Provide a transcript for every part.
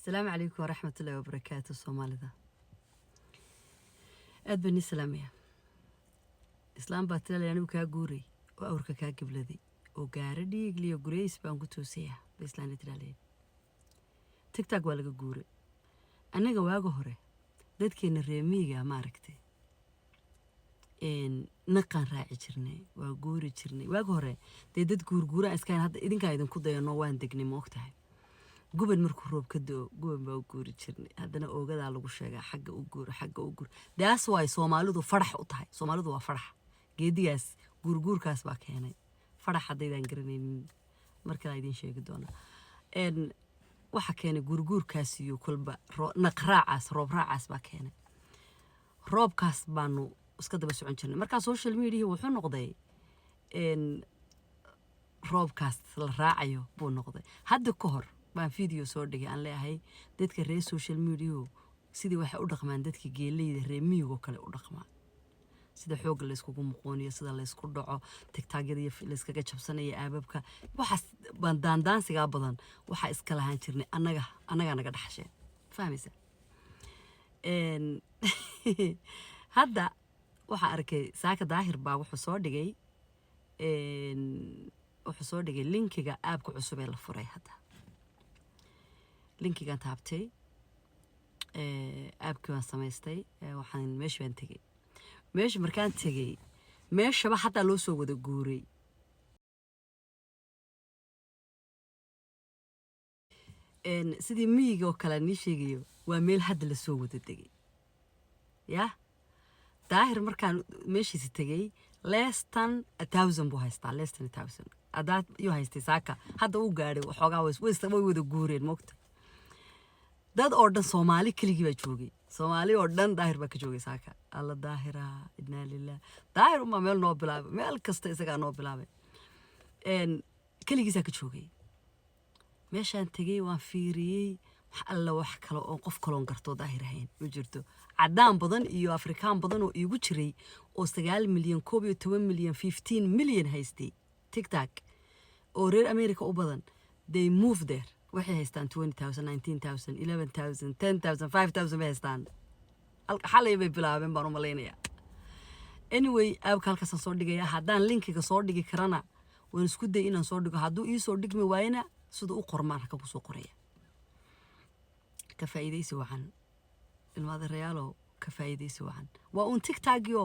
السلام عليكم ورحمة الله وبركاته. الصومالي ذا أدبني سلامية إسلام باتلا يعني وكاجوري وأورك كاجب لذي وقاردي يقلي وقريس بانقطو سيا بإسلام ترالين تيك تاك ولا جوري أنا جواجه هره دد كين الرميجا ماركتي إن نقان راعي جرني وجوري جرني واجه هره دد جورا إسكان هذا إذن كايدن كده ينوان دقني موقتها قبل مركو روب كدو قبل بوجوري جرني هذا أنا أوجد على وشجع حاجة أوجور حاجة أوجور ده أسوأ سومالو فرح أطهي سومالو فرح جدياس جور كاس باك يعني فرح هذا إذا قرني مركل عيدين شيء قدونا إن وحكينا جور كاسيو كل نقراعس روب راعس باك يعني روب كاس بانو اسكده بس عن جرني مركز سوشيال ميديا هو حن نقضي إن روب كاس الراعيو بو نقضي هذا كهر بان فيديو صور دقي أنا لهاي دتك الرئيس سوشيال ميديا سيدي واحد أدخمان دتك جيلي رميو وكله أدخمان sida xoog la isku muqooniyo sida la isku dhaco tiktaagada la iskaga jabsanaya aababka waxa daandaansiga badan waxa iska lahaan jirnay anaga naga dhaxasheen fahmaysa hadda waxa arkay saaka daahir baa wuxuu soo dhigay linkiga aabka cusub ee la furay hadda linkigan taabtay aabkii waan samaystay waxaan meesha baan tagay meesha markaan tagay meeshaba xataa loo soo wada guuray sidii miyiga oo kale nii sheegayo waa meel hadda la soo wada degay yaa daahir markaan meeshiisa tagay less than 1000 buu haystaa less than 1000 adaad iyo haystay saaka hadda uu gaadhay waxoogaa way wada guureen moogta dad oo dhan Soomaali kaliya baa joogay Soomaali oo dhan daahir baa ka joogay saaka alla daahira inna lillaah daahir uma meel noo bilaabay meel kasta isaga noo bilaabay kaligiisa ka joogay meeshaan tagay waan fiiriyay alla wax kale oo qof kaloon garto daahir ahayn ma jirto cadaan badan iyo afrikaan badan oo iigu jiray oo 9 milyan 12 milyan 15 milyan haystay TikTok oo reer America u badan they move there waxay haystaan 20,000 19,000 11,000 10,000 5,000 bay haystaan xalay bay bilaabeen baan u maleynayaa anyway aabka halkaas soo dhigaya haddaan linkiga soo dhigi karana waan isku day inaan soo dhigo hadduu ii soo dhigmi waayna sida u qormaan halka ku soo qoraya ka faa'iideysi wacan ilmaada realo ka faa'iideysi wacan waa un TikTok yo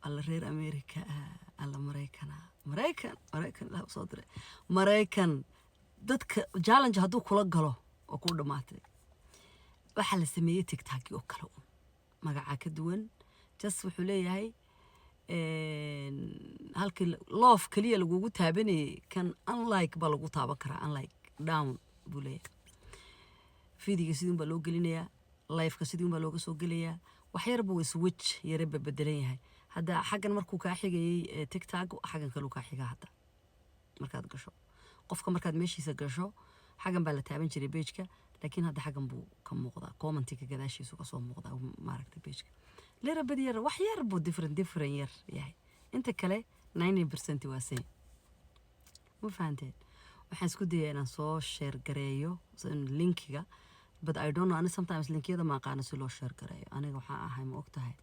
alla reer America alla Mareykan la soo diray Mareykan dadka challenge hadduu kula galo oo ku dhamaatay waxa la sameeyay TikTok oo kale magaca ka duwan just wuxuu leeyahay halkii love kaliya lagu taabanay kan unlike ba lagu taaban karaa unlike down buu leeyahay fiidiga sidoo ba loo gelinayaa live ka sidoo ba looga soo gelayaa wax yar buu switch yar bedelan yahay hadda xagan markuu ka xigay TikTok xagan kale ka xiga hadda markaad gasho qofka markaad meeshiisa gasho xagan baa la taaban jiray page-ka laakiin hadda xagan buu ka muuqdaa comment-ka gadaashiisa ka soo muuqdaa maaragtay page-ka leera badiyar wax yar buu different yar yahay inta kale 90% waa same ma fahanteen waxaan isku dayaa inaan soo share gareeyo linkiga but I don't know and sometimes linkiyada ma aqaan si loo share gareeyo aniga waxaan ahay ma ogtahay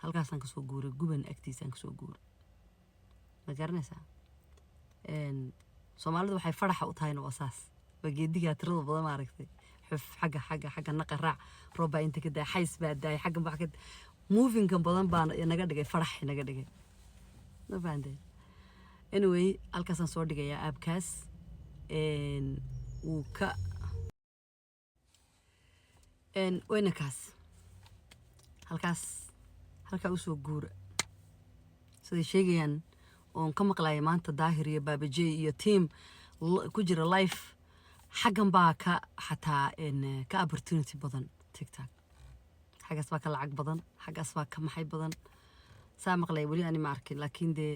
halkaasaan ka soo guuray guban agtiisaan ka soo guuray ma garanaysaa Soomaalidu waxay faraxa u tahay wasaas bageediga tirada badan ma aragtay xuf xagga naqarac rooba inta ka xays baa daay xagga ba xagga moving kan badan baan inaga dhigay farax inaga dhigay ma fahanteen anyway halkaasaan soo dhigayaa aabkaas uu ka wayna kaas halka u soo guura sida sheegayaan oon ka maqlaayay maanta daahir iyo baabajey iyo team ku jira live xagan baa ka xataa ka opportunity badan TikTok xagaas baa ka lacag badan xagaas baa ka maxay badan saa maqlay wali ani ma arkin laakiin de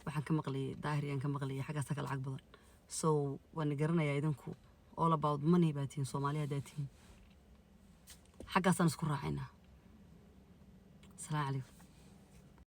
waxaan ka maqlay daahir aan ka maqlay xagaas ka lacag badan so waan garanayaa idinku all about money baatiin Soomaaliya daatiin xagaasaan isku raacaynaa السلام عليكم